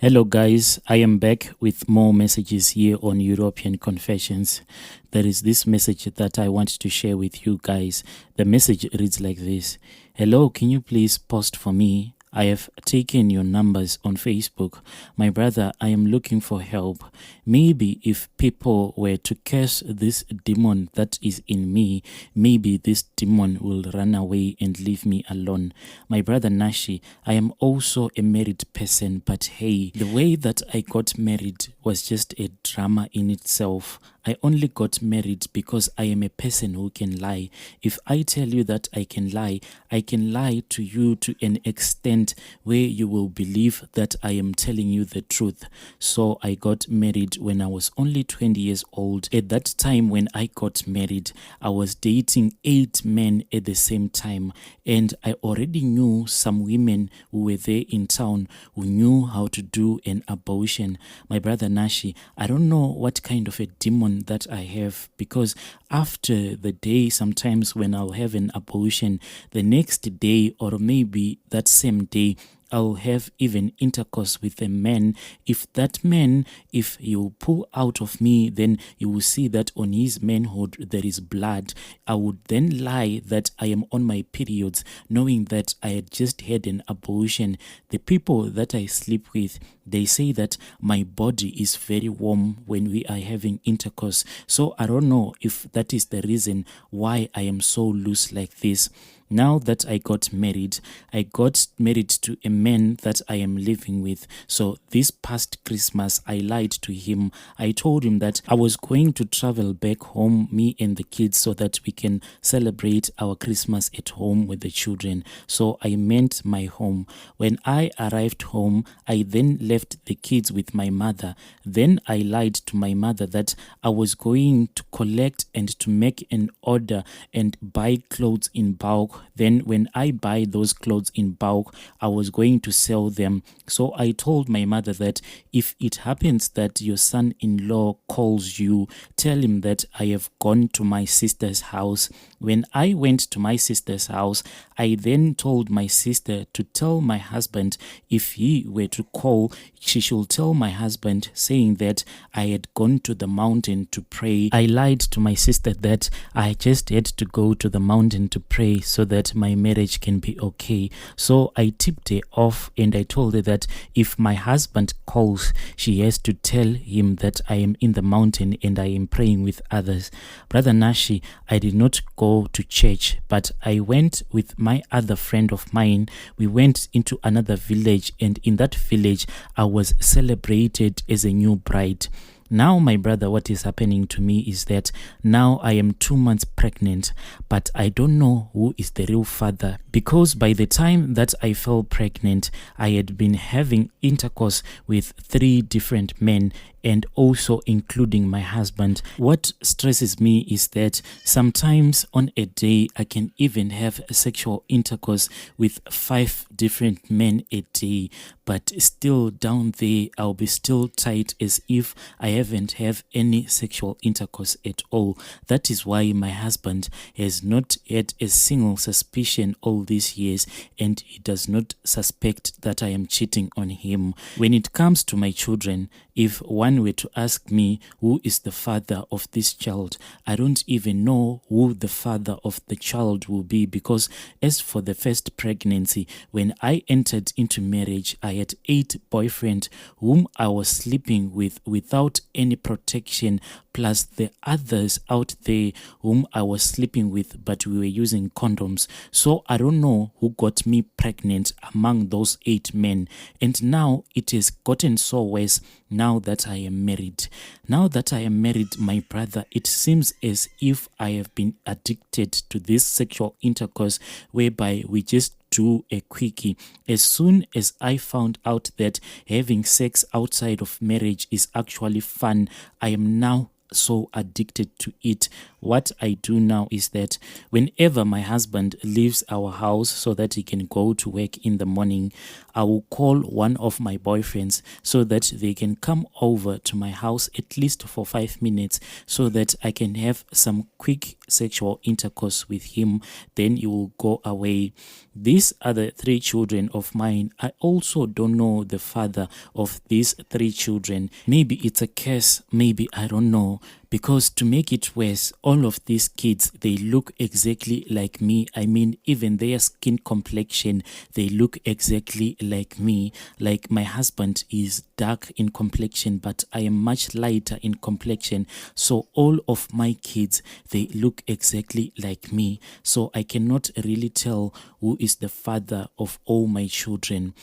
Hello, guys. I am back with more messages here on European Confessions. There is this message that I want to share with you guys. The message reads like this. Hello, can you please post for me? I have taken your numbers on Facebook. My brother, I am looking for help. Maybe if people were to curse this demon that is in me, maybe this demon will run away and leave me alone. My brother Nashi, I am also a married person, but hey, the way that I got married was just a drama in itself. I only got married because I am a person who can lie. If I tell you that I can lie to you to an extent where you will believe that I am telling you the truth. So I got married when I was only 20 years old. At that time when I got married, I was dating 8 men at the same time, and I already knew some women who were there in town who knew how to do an abortion. My brother Nashi, I don't know what kind of a demon that I have, because after the day, sometimes when I'll have an abortion, the next day or maybe that same day, I'll have even intercourse with a man. If that man, if you pull out of me, then you will see that on his manhood there is blood. I would then lie that I am on my periods, knowing that I had just had an abortion. The people that I sleep with, they say that my body is very warm when we are having intercourse. So I don't know if that is the reason why I am so loose like this. Now that I got married to a man that I am living with. So this past Christmas, I lied to him. I told him that I was going to travel back home, me and the kids, so that we can celebrate our Christmas at home with the children. So I meant my home. When I arrived home, I then left the kids with my mother. Then I lied to my mother that I was going to collect and to make an order and buy clothes in bulk. Then when I buy those clothes in bulk, I was going to sell them. So I told my mother that if it happens that your son-in-law calls you, tell him that I have gone to my sister's house. When I went to my sister's house, I then told my sister to tell my husband if he were to call, she should tell my husband saying that I had gone to the mountain to pray. I lied to my sister that I just had to go to the mountain to pray so that my marriage can be okay. So I tipped her off and I told her that if my husband calls, she has to tell him that I am in the mountain and I am praying with others. Brother Nashi, I did not go to church, but I went with my other friend of mine. We went into another village, and in that village I was celebrated as a new bride. Now, my brother, what is happening to me is that now I am 2 months pregnant, but I don't know who is the real father, because by the time that I fell pregnant, I had been having intercourse with 3 different men, and also including my husband. What stresses me is that sometimes on a day I can even have sexual intercourse with 5 different men a day, but still down there I'll be still tight as if I haven't have any sexual intercourse at all. That is why my husband has not had a single suspicion all these years, and he does not suspect that I am cheating on him. When it comes to my children, if one were to ask me who is the father of this child, I don't even know who the father of the child will be, because as for the first pregnancy, when I entered into marriage, I had 8 boyfriends whom I was sleeping with without any protection, plus the others out there whom I was sleeping with, but we were using condoms. So I don't know who got me pregnant among those 8 men. And now it has gotten so worse now that I am married. Now that I am married, my brother, it seems as if I have been addicted to this sexual intercourse whereby we just do a quickie. As soon as I found out that having sex outside of marriage is actually fun, I am now so addicted to it. what I do now is that whenever my husband leaves our house so that he can go to work in the morning, I will call one of my boyfriends so that they can come over to my house at least for 5 minutes so that I can have some quick sexual intercourse with him. Then he will go away. These are the 3 children of mine. I also don't know the father of these 3 children. Maybe it's a curse, maybe I don't know. Because to make it worse, all of these kids, they look exactly like me. I mean, even their skin complexion, they look exactly like me. Like my husband is dark in complexion, but I am much lighter in complexion. So all of my kids, they look exactly like me. So I cannot really tell who is the father of all my children.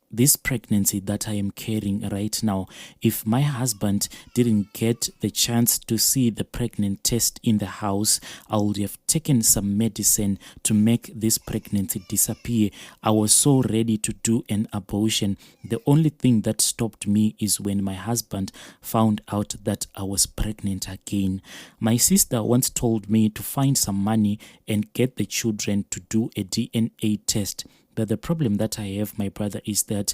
This pregnancy that I am carrying right now, if my husband didn't get the chance to see the pregnant test in the house, I would have taken some medicine to make this pregnancy disappear. I was so ready to do an abortion. The only thing that stopped me is when my husband found out that I was pregnant again. My sister once told me to find some money and get the children to do a DNA test. But the problem that I have, my brother, is that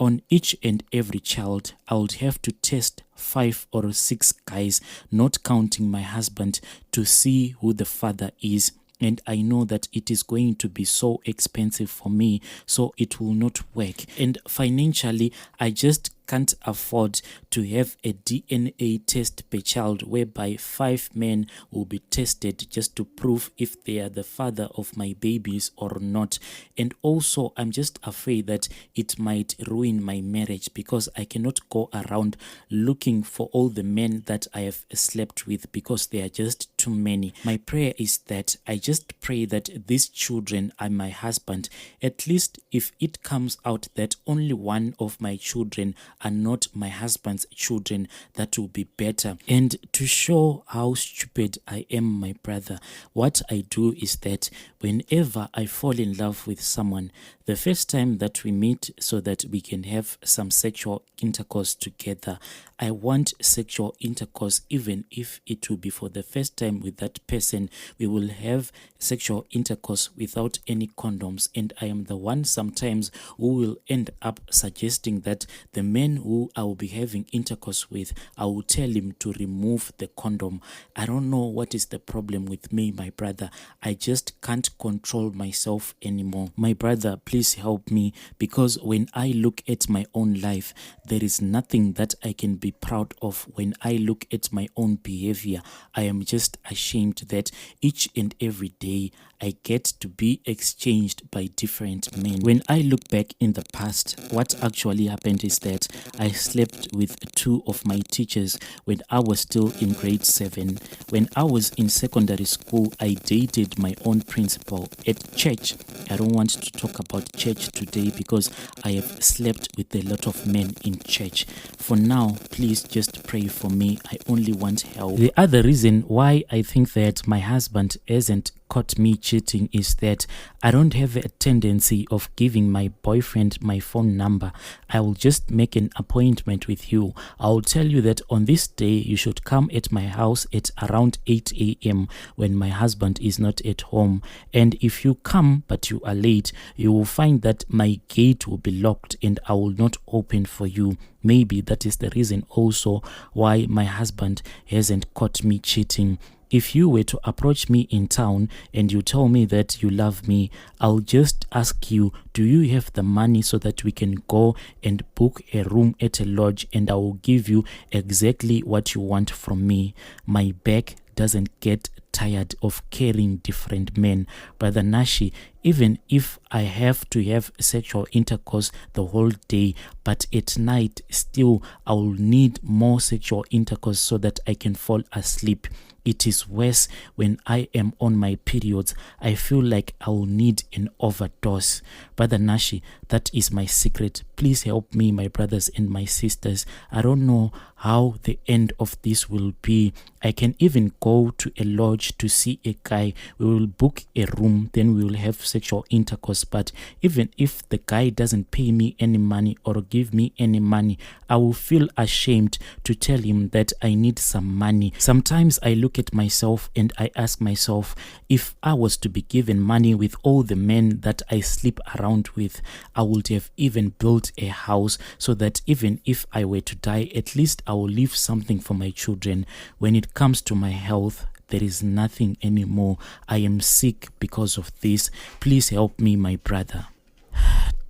on each and every child, I would have to test 5 or 6 guys, not counting my husband, to see who the father is. And I know that it is going to be so expensive for me, so it will not work. And financially, I just can't afford to have a DNA test per child whereby 5 men will be tested just to prove if they are the father of my babies or not. And also, I'm just afraid that it might ruin my marriage because I cannot go around looking for all the men that I have slept with because they are just too many. My prayer is that I just pray that these children are my husband. At least if it comes out that only one of my children are not my husband's children, that will be better. And to show how stupid I am, my brother, what I do is that whenever I fall in love with someone, the first time that we meet so that we can have some sexual intercourse together, I want sexual intercourse even if it will be for the first time with that person. We will have sexual intercourse without any condoms, and I am the one sometimes who will end up suggesting that the men who I will be having intercourse with, I will tell him to remove the condom. I don't know what is the problem with me, my brother. I just can't control myself anymore. My brother, please help me, because when I look at my own life, there is nothing that I can be proud of. When I look at my own behavior, I am just ashamed that each and every day I get to be exchanged by different men. When I look back in the past, what actually happened is that I slept with 2 of my teachers when I was still in grade 7. When I was in secondary school, I dated my own principal at church. I don't want to talk about church today because I have slept with a lot of men in church. For now, please just pray for me. I only want help. The other reason why I think that my husband hasn't caught me cheating is that I don't have a tendency of giving my boyfriend my phone number. I will just make an appointment with you. I will tell you that on this day you should come at my house at around 8 a.m. when my husband is not at home. And if you come but you are late, you will find that my gate will be locked and I will not open for you. Maybe that is the reason also why my husband hasn't caught me cheating. If you were to approach me in town and you tell me that you love me, I'll just ask you, do you have the money so that we can go and book a room at a lodge, and I will give you exactly what you want from me. My back doesn't get tired of carrying different men. Brother Nashi, even if I have to have sexual intercourse the whole day, but at night still I will need more sexual intercourse so that I can fall asleep. It is worse when I am on my periods. I feel like I will need an overdose. Brother Nashi, that is my secret. Please help me, my brothers and my sisters. I don't know how the end of this will be. I can even go to a lodge arrange to see a guy, we will book a room, then we will have sexual intercourse. But even if the guy doesn't pay me any money or give me any money, I will feel ashamed to tell him that I need some money. Sometimes I look at myself and I ask myself, if I was to be given money with all the men that I sleep around with, I would have even built a house so that even if I were to die, at least I will leave something for my children. When it comes to my health, there is nothing anymore. I am sick because of this. Please help me, my brother.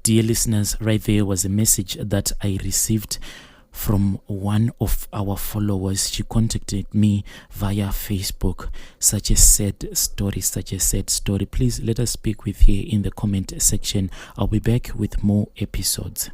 Dear listeners, right there was a message that I received from one of our followers. She contacted me via Facebook. Such a sad story. Please let us speak with her in the comment section. I'll be back with more episodes.